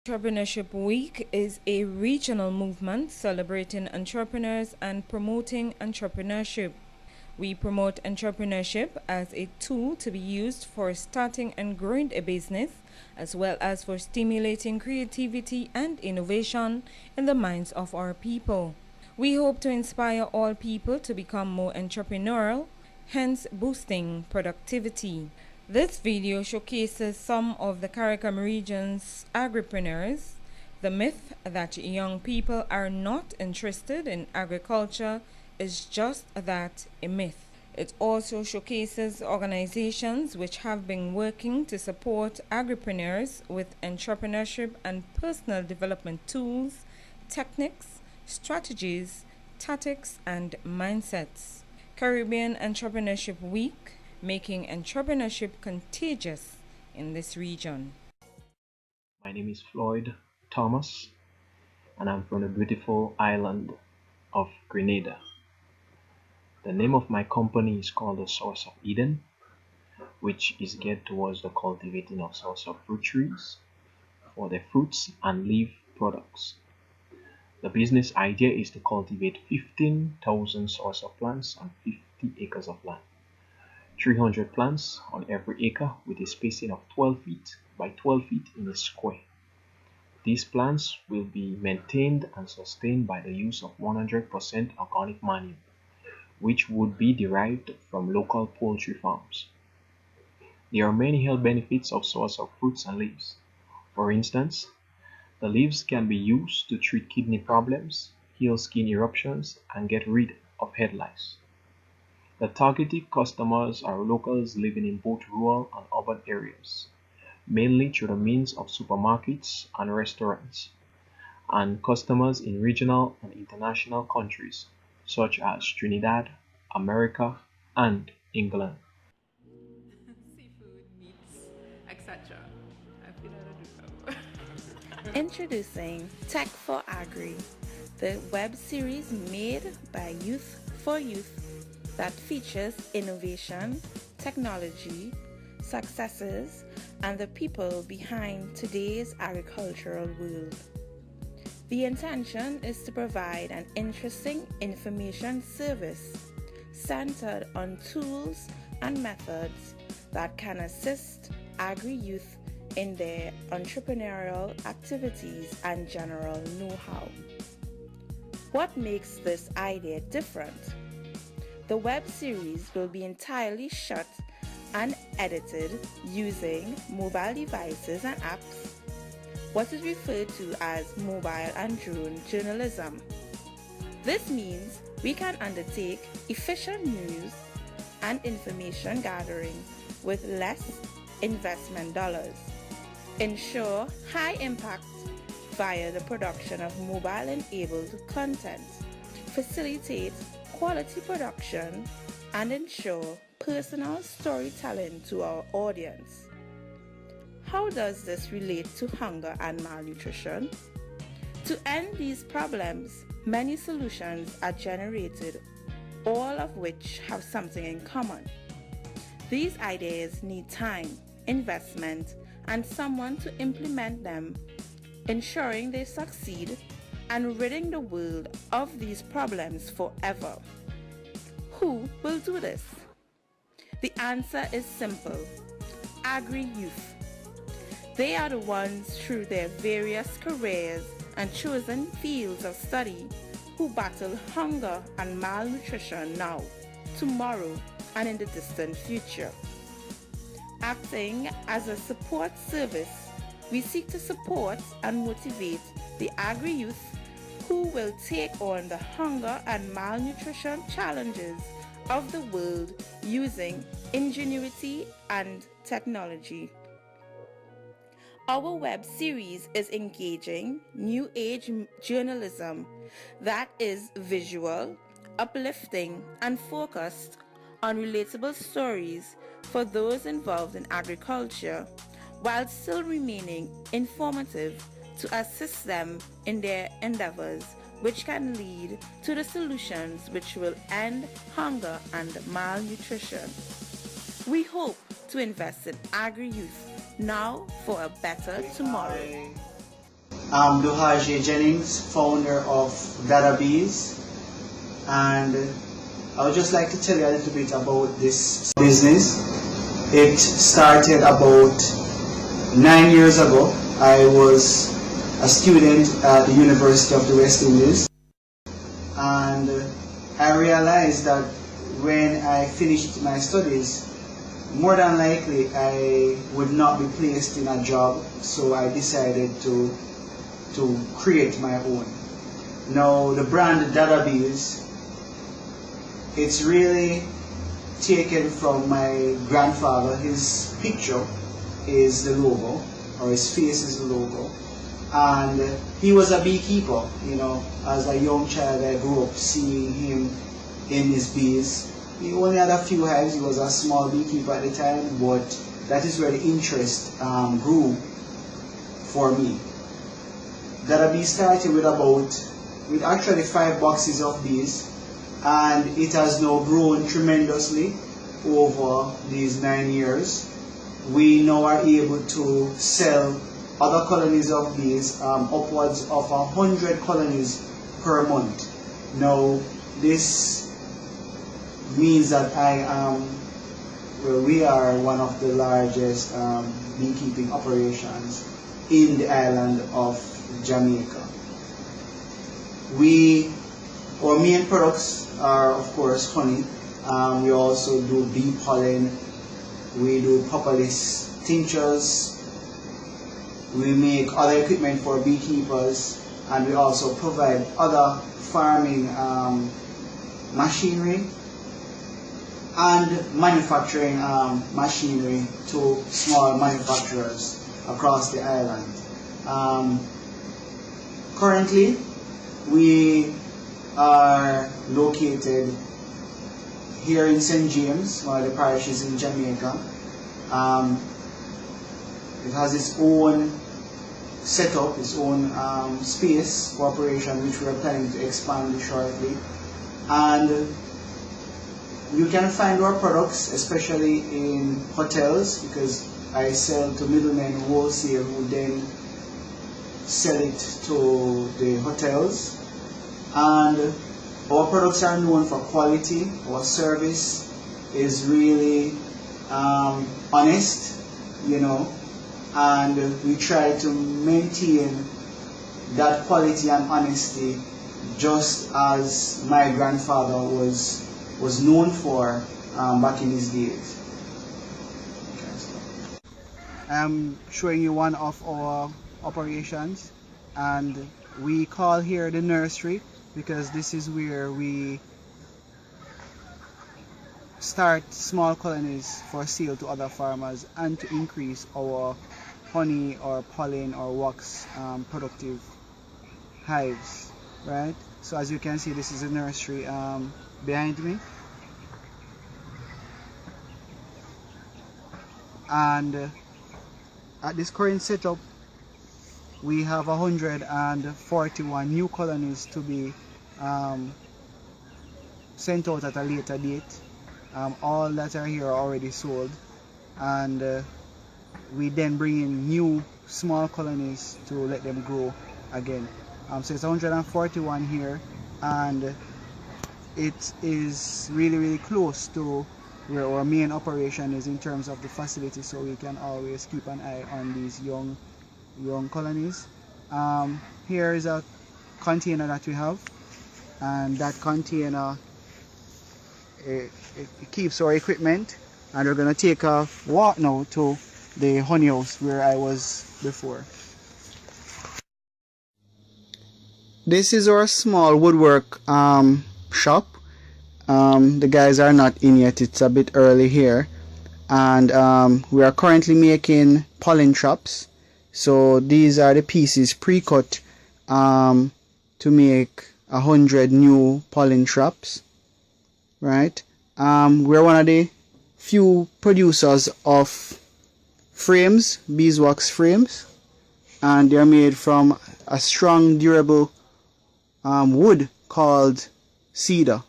Entrepreneurship Week is a regional movement celebrating entrepreneurs and promoting entrepreneurship. We promote entrepreneurship as a tool to be used for starting and growing a business, as well as for stimulating creativity and innovation in the minds of our people. We hope to inspire all people to become more entrepreneurial, hence boosting productivity. This video showcases some of the CARICOM region's agripreneurs. The myth that young people are not interested in agriculture is just that, a myth. It also showcases organizations which have been working to support agripreneurs with entrepreneurship and personal development tools, techniques, strategies, tactics, and mindsets. Caribbean Entrepreneurship Week, making entrepreneurship contagious in this region. My name is Floyd Thomas, and I'm from the beautiful island of Grenada. The name of my company is called the Source of Eden, which is geared towards the cultivating of source of fruit trees for their fruits and leaf products. The business idea is to cultivate 15,000 source of plants on 50 acres of land. 300 plants on every acre with a spacing of 12 feet by 12 feet in a square. These plants will be maintained and sustained by the use of 100% organic manure, which would be derived from local poultry farms. There are many health benefits of source of fruits and leaves. For instance, the leaves can be used to treat kidney problems, heal skin eruptions, and get rid of head lice. The targeted customers are locals living in both rural and urban areas, mainly through the means of supermarkets and restaurants, and customers in regional and international countries such as Trinidad, America, and England. Seafood, meats, etc. I feel I don't do. Introducing Tech for Agri, the web series made by Youth for Youth that features innovation, technology, successes, and the people behind today's agricultural world. The intention is to provide an interesting information service centered on tools and methods that can assist agri-youth in their entrepreneurial activities and general know-how. What makes this idea different? The web series will be entirely shot and edited using mobile devices and apps, what is referred to as mobile and drone journalism. This means we can undertake efficient news and information gathering with less investment dollars, ensure high impact via the production of mobile-enabled content, facilitate quality production, and ensure personal storytelling to our audience. How does this relate to hunger and malnutrition? To end these problems, many solutions are generated, all of which have something in common. These ideas need time, investment, and someone to implement them, ensuring they succeed and ridding the world of these problems forever. Who will do this? The answer is simple: agri-youth. They are the ones through their various careers and chosen fields of study who battle hunger and malnutrition now, tomorrow, and in the distant future. Acting as a support service, we seek to support and motivate the agri-youth who will take on the hunger and malnutrition challenges of the world using ingenuity and technology. Our web series is engaging new age journalism that is visual, uplifting, and focused on relatable stories for those involved in agriculture, while still remaining informative to assist them in their endeavors, which can lead to the solutions which will end hunger and malnutrition. We hope to invest in agri-youth now for a better tomorrow. I'm Duhaje Jennings, founder of Dada Bees, and I would just like to tell you a little bit about this business. It started about 9 years ago. I was a student at the University of the West Indies, and I realized that when I finished my studies, more than likely I would not be placed in a job, so I decided to create my own. Now the brand Dada Bees, it's really taken from my grandfather. His picture is the logo, or his face is the logo, and he was a beekeeper. You know, as a young child I grew up seeing him in his bees. He only had a few hives. He was a small beekeeper at the time, but that is where the interest grew for me. Dada Bees started with actually 5 boxes of bees, and it has now grown tremendously over these 9 years. We now are able to sell other colonies of bees, upwards of 100 colonies per month. Now this means that we are one of the largest beekeeping operations in the island of Jamaica. Our main products are, of course, honey. We also do bee pollen. We do propolis tinctures. We make other equipment for beekeepers, and we also provide other farming machinery and manufacturing machinery to small manufacturers across the island. Currently, we are located here in St. James, one of the parishes in Jamaica. It has its own setup, its own space for operation, which we are planning to expand shortly. And you can find our products, especially in hotels, because I sell to middlemen wholesale who then sell it to the hotels. And our products are known for quality. Our service is really honest, you know, and we try to maintain that quality and honesty just as my grandfather was known for back in his days. I'm showing you one of our operations, and we call here the nursery because this is where we start small colonies for sale to other farmers and to increase our honey or pollen or wax productive hives, right? So as you can see, this is a nursery behind me, and at this current setup we have 141 new colonies to be sent out at a later date. All that are here are already sold, and we then bring in new small colonies to let them grow again. So it's 141 here, and it is really close to where our main operation is in terms of the facility, so we can always keep an eye on these young colonies. Here is a container that we have, and that container it keeps our equipment, and we're going to take a walk now to the honey house where I was before. This is our small woodwork shop. The guys are not in yet, it's a bit early here, and we are currently making pollen traps. So these are the pieces pre-cut to make 100 new pollen traps, right? We're one of the few producers of frames, beeswax frames, and they're made from a strong, durable wood called cedar.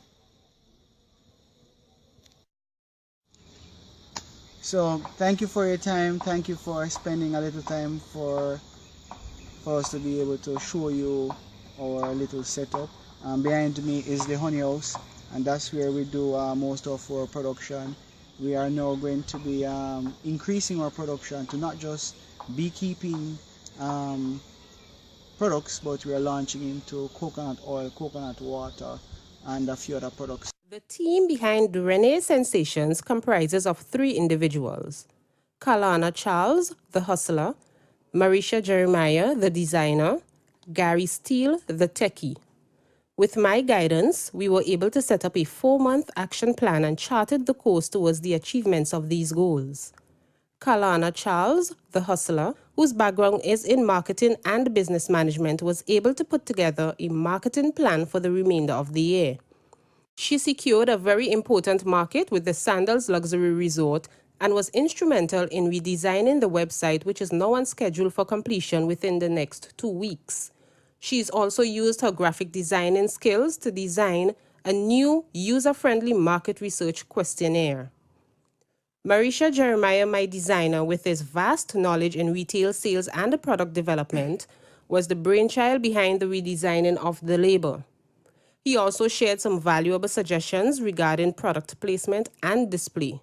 So thank you for your time. Thank you for spending a little time for us to be able to show you our little setup. Behind me is the honey house, and that's where we do most of our production. We are now going to be increasing our production to not just beekeeping products, but we are launching into coconut oil, coconut water, and a few other products. The team behind Renee's Sensations comprises of 3 individuals: Kalana Charles, the hustler; Marisha Jeremiah, the designer; Gary Steele, the techie. With my guidance, we were able to set up a 4-month action plan and charted the course towards the achievements of these goals. Kalana Charles, the hustler, whose background is in marketing and business management, was able to put together a marketing plan for the remainder of the year. She secured a very important market with the Sandals Luxury Resort and was instrumental in redesigning the website, which is now on schedule for completion within the next 2 weeks. She's also used her graphic designing skills to design a new user-friendly market research questionnaire. Marisha Jeremiah, my designer, with his vast knowledge in retail sales and product development, was the brainchild behind the redesigning of the label. He also shared some valuable suggestions regarding product placement and display.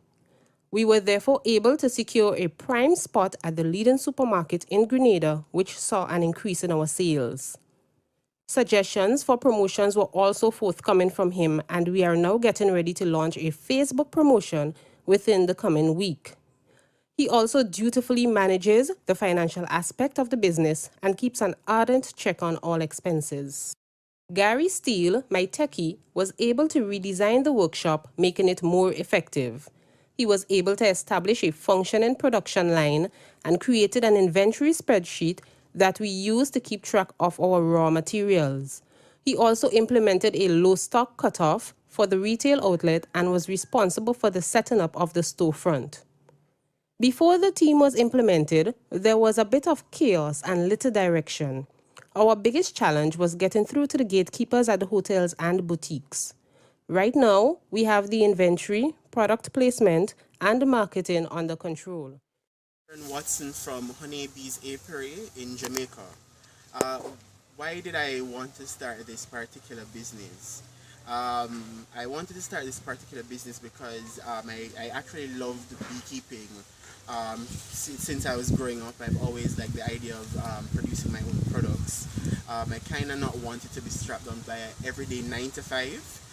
We were therefore able to secure a prime spot at the leading supermarket in Grenada, which saw an increase in our sales. Suggestions for promotions were also forthcoming from him, and we are now getting ready to launch a Facebook promotion within the coming week. He also dutifully manages the financial aspect of the business and keeps an ardent check on all expenses. Gary Steele, my techie, was able to redesign the workshop, making it more effective. He was able to establish a functioning production line and created an inventory spreadsheet that we use to keep track of our raw materials. He also implemented a low stock cutoff for the retail outlet and was responsible for the setting up of the storefront. Before the team was implemented, there was a bit of chaos and little direction. Our biggest challenge was getting through to the gatekeepers at the hotels and boutiques. Right now, we have the inventory, product placement, and marketing under control. Watson from Honeybee's Apiary in Jamaica. Why did I want to start this particular business? I wanted to start this particular business because I actually loved beekeeping. Since I was growing up, I've always liked the idea of producing my own products. I kind of not wanted to be strapped on by an everyday 9 to 5.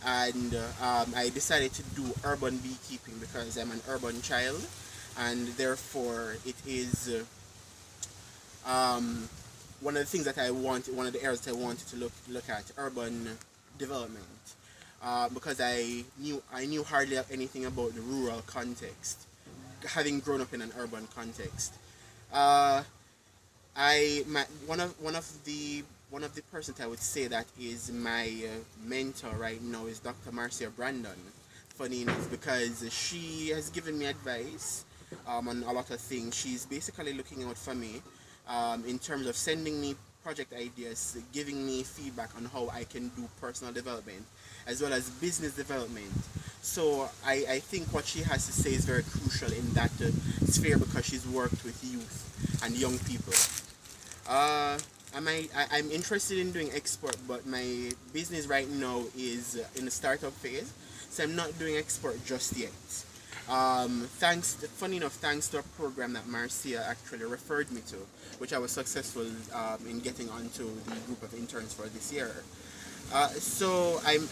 And I decided to do urban beekeeping because I'm an urban child, and therefore it is one of the things that I want, one of the areas that I wanted to look at, urban development, because I knew hardly anything about the rural context, having grown up in an urban context. One of the persons I would say that is my mentor right now is Dr. Marcia Brandon. Funny enough, because she has given me advice on a lot of things. She's basically looking out for me in terms of sending me project ideas, giving me feedback on how I can do personal development as well as business development. So I think what she has to say is very crucial in that sphere because she's worked with youth and young people. I'm interested in doing export, but my business right now is in the startup phase, so I'm not doing export just yet. Funny enough, thanks to a program that Marcia actually referred me to, which I was successful in getting onto the group of interns for this year. So I'm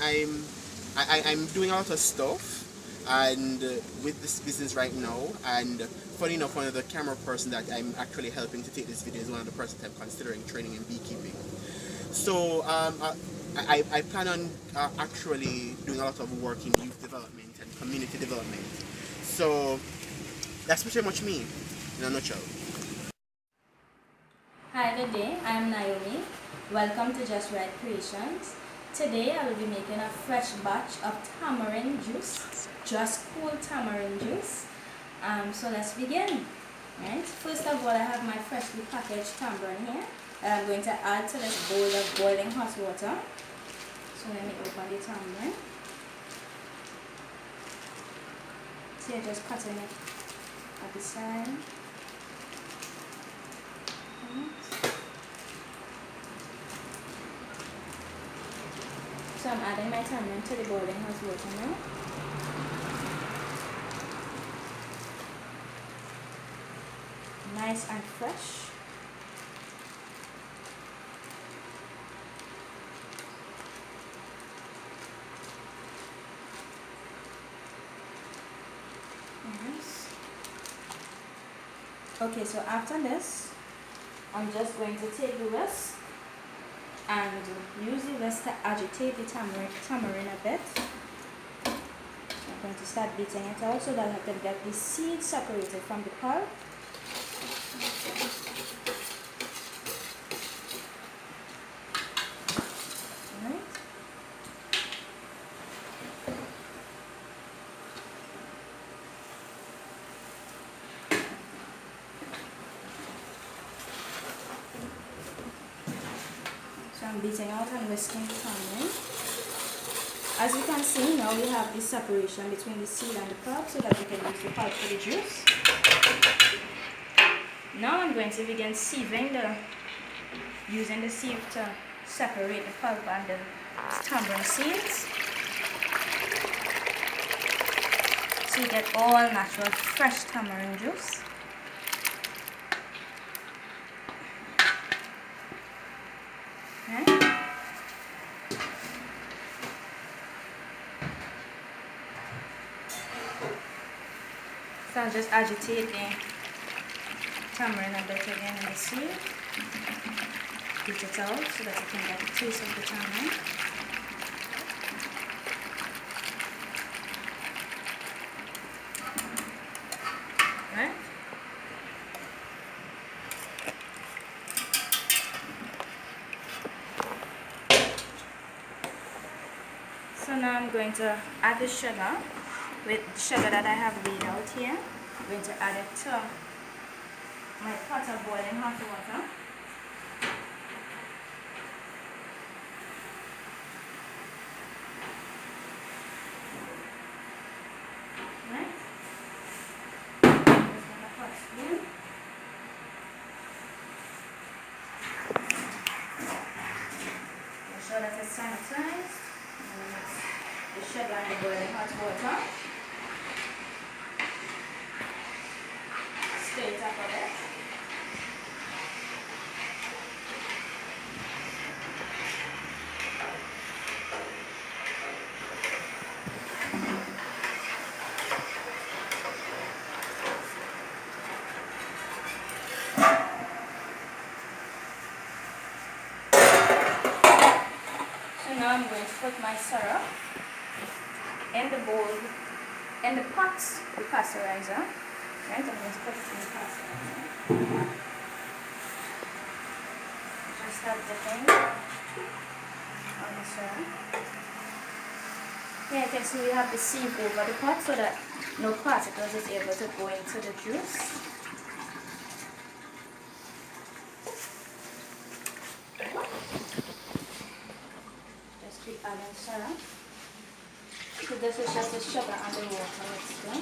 doing a lot of stuff and with this business right now, and funny enough, one of the camera person that I'm actually helping to take this video is one of the persons I'm considering training in beekeeping. So I plan on actually doing a lot of work in youth development and community development. So that's pretty much me in a nutshell. Hi, good day. I'm Naomi. Welcome to Just Right Creations. Today I will be making a fresh batch of tamarind juice, just cool tamarind juice. So let's begin. Right. First of all, I have my freshly packaged tamarind here that I'm going to add to this bowl of boiling hot water. So let me open the tamarind. So you're just cutting it at the side. So I'm adding my tamarind to the boiling hot water now. Nice and fresh. Nice. Okay, so after this, I'm just going to take the whisk and use the whisk to agitate the tamarind a bit. I'm going to start beating it out so that I can get the seeds separated from the pulp. So I'm beating out and whisking the tamarind. As you can see, now we have this separation between the seed and the pulp so that we can use the pulp for the juice. Now I'm going to begin sieving using the sieve to separate the pulp and the tamarind seeds. So you get all natural fresh tamarind juice. Okay. So I'll just agitate the tamarind a bit again in the sieve. Beat it out so that you can get a taste of the tamarind. Right? So now I'm going to add the sugar with sugar that I have laid out here. I'm going to add it to my pot of boiling hot water. Right? Just get a hot spoon. Make sure that it's sanitized. And mix the sugar and the boiling hot water. Stir it up a bit. So now I'm going to put my syrup in the bowl, in the pot, the pasteurizer. Right, I'm going to put it in the pasteurizer. Just start dipping on the syrup. Here you can see we have the sieve over the pot so that no particles is able to go into the juice. Just keep adding syrup. So this is just the sugar and the water mixed in.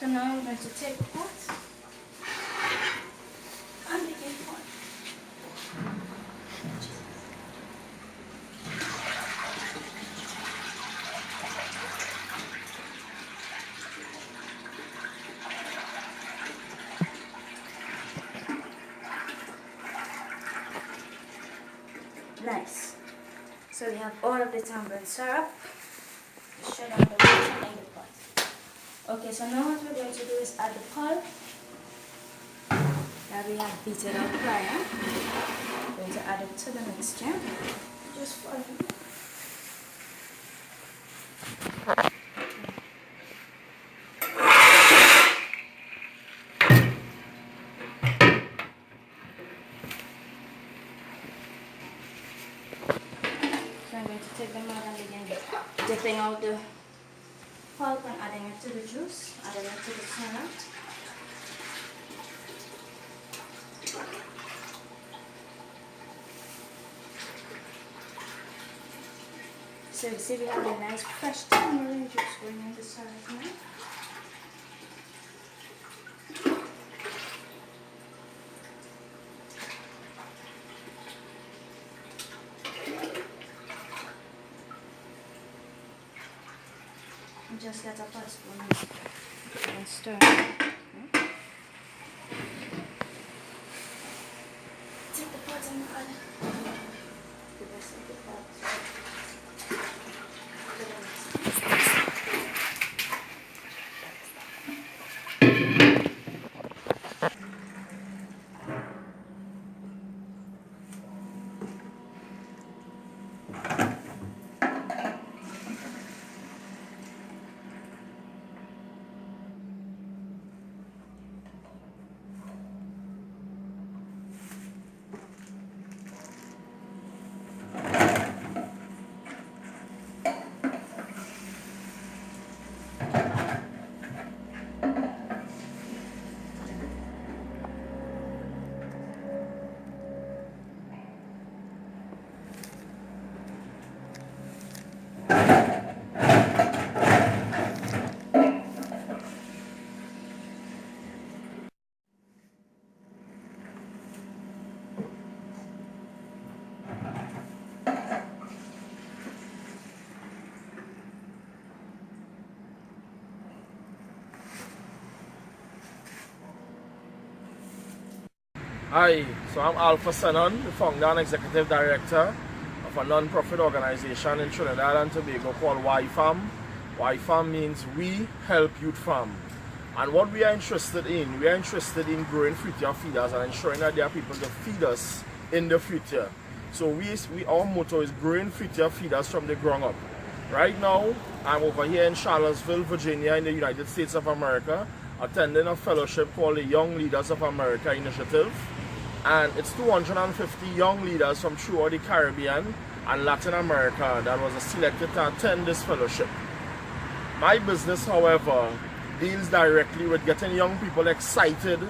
So now I'm going to take the pot and begin pouring. Nice. So we have all of the tamarind syrup, the sugar and the water in the pot. Okay, so now what we're going to do is add the pulp that we have beaten out prior. We're going to add it to the mixture. Just follow me. So I'm going to take them out and begin dipping out the pulp and adding it to the juice, adding it to the center. So you see we have a nice fresh tamarind juice going in the side now. And just get a pot spoon and stir. Okay. Take the pot and add the rest of the pot. Hi, so I'm Alpha Senon, the founder and executive director of a non-profit organization in Trinidad and Tobago called YFAM. YFAM means We Help Youth Farm. And what we are interested in growing future feeders and ensuring that there are people to feed us in the future. So our motto is growing future feeders from the ground up. Right now, I'm over here in Charlottesville, Virginia in the United States of America, attending a fellowship called the Young Leaders of America Initiative. And it's 250 young leaders from throughout the Caribbean and Latin America that was selected to attend this fellowship. My business, however, deals directly with getting young people excited,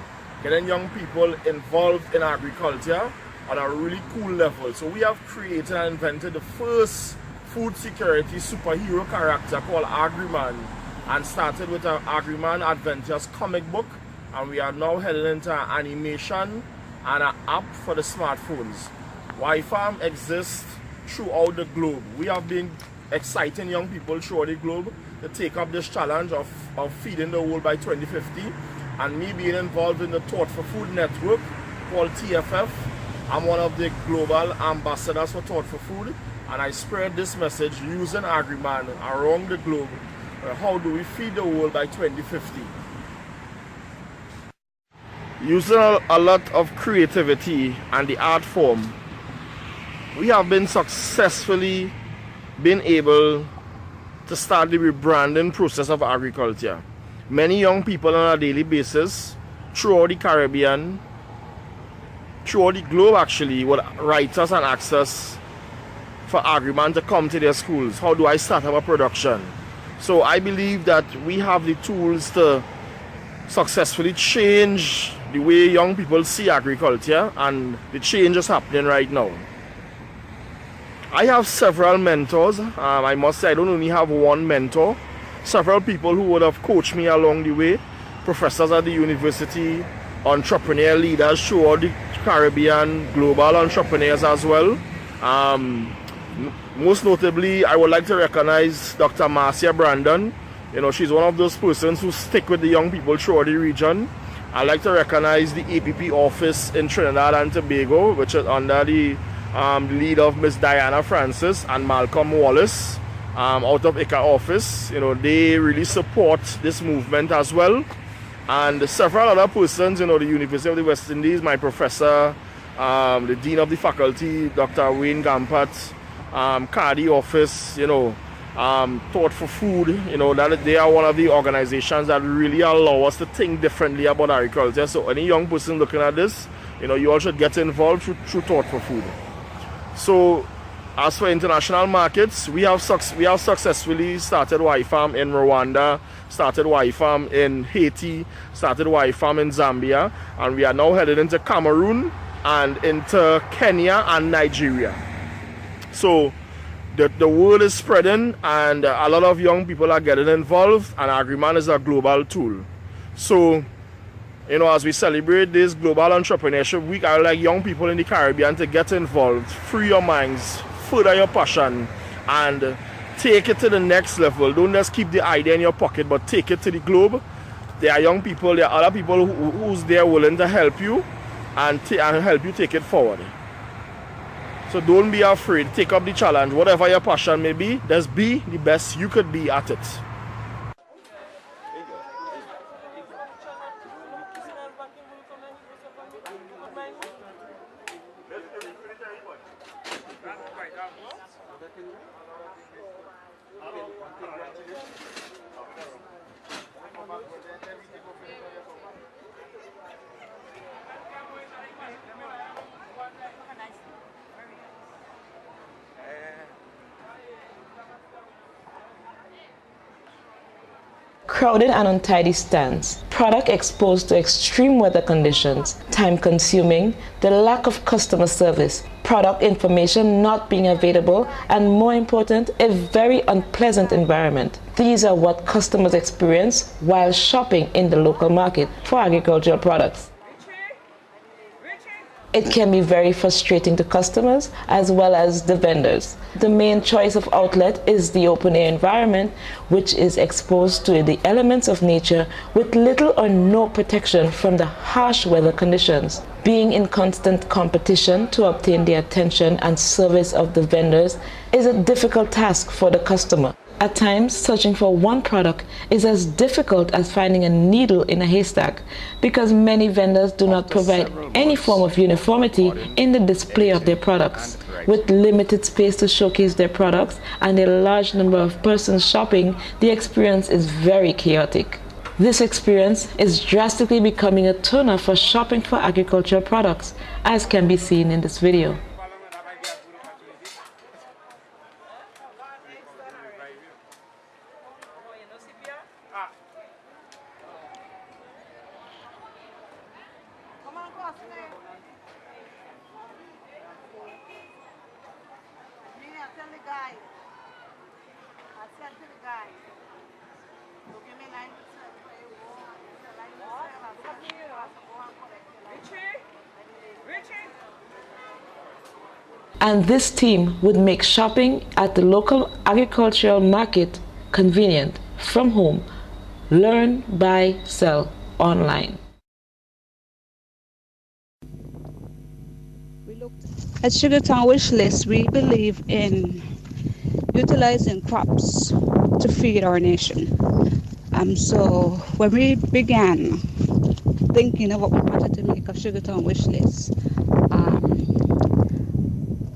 getting young people involved in agriculture on a really cool level. So we have created and invented the first food security superhero character called Agriman, and started with an Agriman Adventures comic book, and we are now heading into animation and an app for the smartphones. YFAM exists throughout the globe. We have been exciting young people throughout the globe to take up this challenge of feeding the world by 2050, and me being involved in the Thought for Food network called TFF. I'm one of the global ambassadors for Thought for Food, and I spread this message using Agriman around the globe. How do we feed the world by 2050? Using a lot of creativity and the art form, we have been successfully able to start the rebranding process of agriculture. Many young people on a daily basis throughout the Caribbean, throughout the globe actually, would write us and ask us for Agriman to come to their schools. How do I start up a production? So I believe that we have the tools to successfully change the way young people see agriculture, and the change is happening right now. I have several mentors. I must say I don't only have one mentor. Several people who would have coached me along the way. Professors at the university, entrepreneur leaders throughout the Caribbean, global entrepreneurs as well. Most notably, I would like to recognize Dr. Marcia Brandon. You know, she's one of those persons who stick with the young people throughout the region. I'd like to recognize the APP office in Trinidad and Tobago, which is under the lead of Miss Diana Francis and Malcolm Wallace out of ICA office. You know, they really support this movement as well. And several other persons, you know, the University of the West Indies, my professor, the Dean of the Faculty, Dr. Wayne Gampat, Cardi office, you know, Thought for Food, you know, that they are one of the organizations that really allow us to think differently about agriculture. So any young person looking at this, you know, you all should get involved through Thought for Food. So As for international markets, we have successfully started Y-Farm in Rwanda, started Y-Farm in Haiti, started Y-Farm in Zambia, and we are now headed into Cameroon and into Kenya and Nigeria. So the word is spreading, and a lot of young people are getting involved, and Agriman is a global tool. So, you know, as we celebrate this Global Entrepreneurship Week, I would like young people in the Caribbean to get involved, free your minds, further your passion, and take it to the next level. Don't just keep the idea in your pocket, but take it to the globe. There are young people, there are other people who's there willing to help you and help you take it forward. So don't be afraid, take up the challenge. Whatever your passion may be, just be the best you could be at it. Crowded and untidy stands, product exposed to extreme weather conditions, time-consuming, the lack of customer service, product information not being available, and more important, a very unpleasant environment. These are what customers experience while shopping in the local market for agricultural products. It can be very frustrating to customers as well as the vendors. The main choice of outlet is the open air environment, which is exposed to the elements of nature with little or no protection from the harsh weather conditions. Being in constant competition to obtain the attention and service of the vendors is a difficult task for the customer. At times, searching for one product is as difficult as finding a needle in a haystack because many vendors do not provide any form of uniformity in the display of their products. With limited space to showcase their products and a large number of persons shopping, the experience is very chaotic. This experience is drastically becoming a turner for shopping for agricultural products, as can be seen in this video. And this team would make shopping at the local agricultural market convenient from home. Learn, buy, sell online. At Sugartown Wish List, we believe in utilizing crops to feed our nation. So when we began thinking of what we wanted to make of Sugartown Wish List,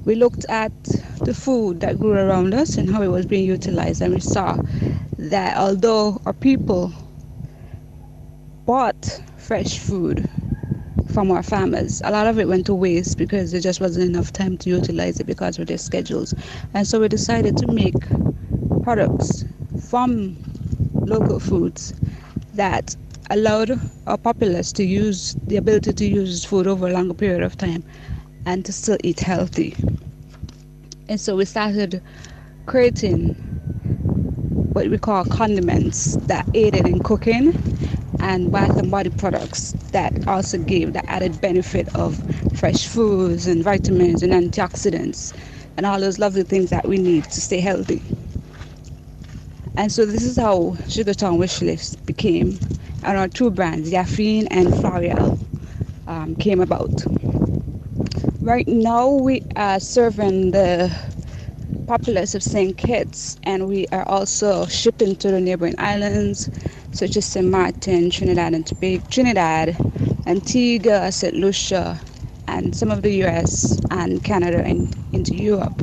we looked at the food that grew around us and how it was being utilized, and we saw that although our people bought fresh food from our farmers, a lot of it went to waste because there just wasn't enough time to utilize it because of their schedules. And so we decided to make products from local foods that allowed our populace to use the ability to use food over a longer period of time and to still eat healthy. And so we started creating what we call condiments that aided in cooking, and bath and body products that also gave the added benefit of fresh foods and vitamins and antioxidants and all those lovely things that we need to stay healthy. And so this is how Sugartown Wish List became, and our two brands, Yaffine and Florial, came about. Right now we are serving the populace of St. Kitts, and we are also shipping to the neighboring islands such as St. Martin, Trinidad and Tobago, Trinidad, Antigua, St. Lucia, and some of the US and Canada and into Europe.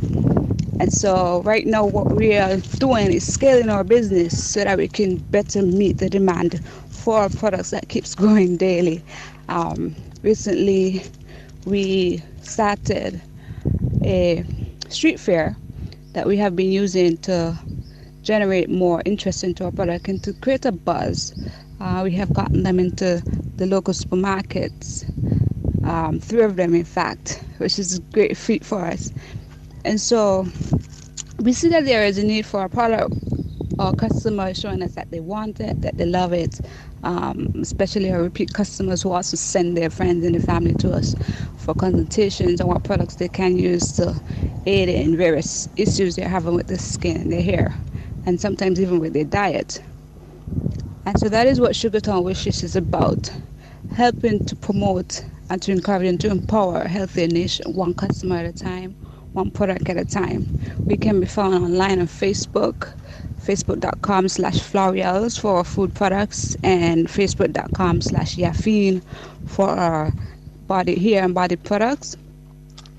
And so right now what we are doing is scaling our business so that we can better meet the demand for our products that keeps growing daily. Recently we started a street fair that we have been using to generate more interest into our product and to create a buzz. We have gotten them into the local supermarkets, 3 of them in fact, which is a great feat for us. And so we see that there is a need for our product. Our customers showing us that they want it, that they love it, especially our repeat customers who also send their friends and their family to us for consultations on what products they can use to aid in various issues they're having with their skin and their hair, and sometimes even with their diet. And so that is what Sugartown Wishes is about, helping to promote and to encourage and to empower a healthier nation, one customer at a time, one product at a time. We can be found online on Facebook, facebook.com/Florials for our food products, and facebook.com/Yaffine for our body hair and body products.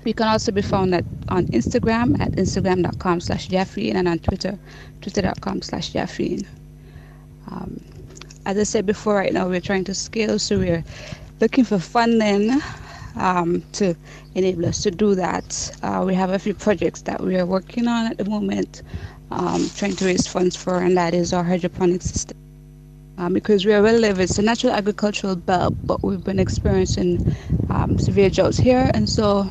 We can also be found on Instagram at instagram.com/Yaffine, and on Twitter, twitter.com/Yaffine. As I said before, right now we're trying to scale, so we're looking for funding to enable us to do that. We have a few projects that we are working on at the moment, trying to raise funds for, and that is our hydroponic system. Because where we live, it's a natural agricultural belt, but we've been experiencing severe droughts here, and so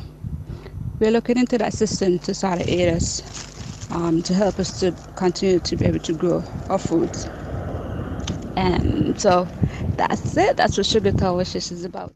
we're looking into that system to sort of aid us, to help us to continue to be able to grow our foods. And so that's it. That's what Sugartown Wishes is about.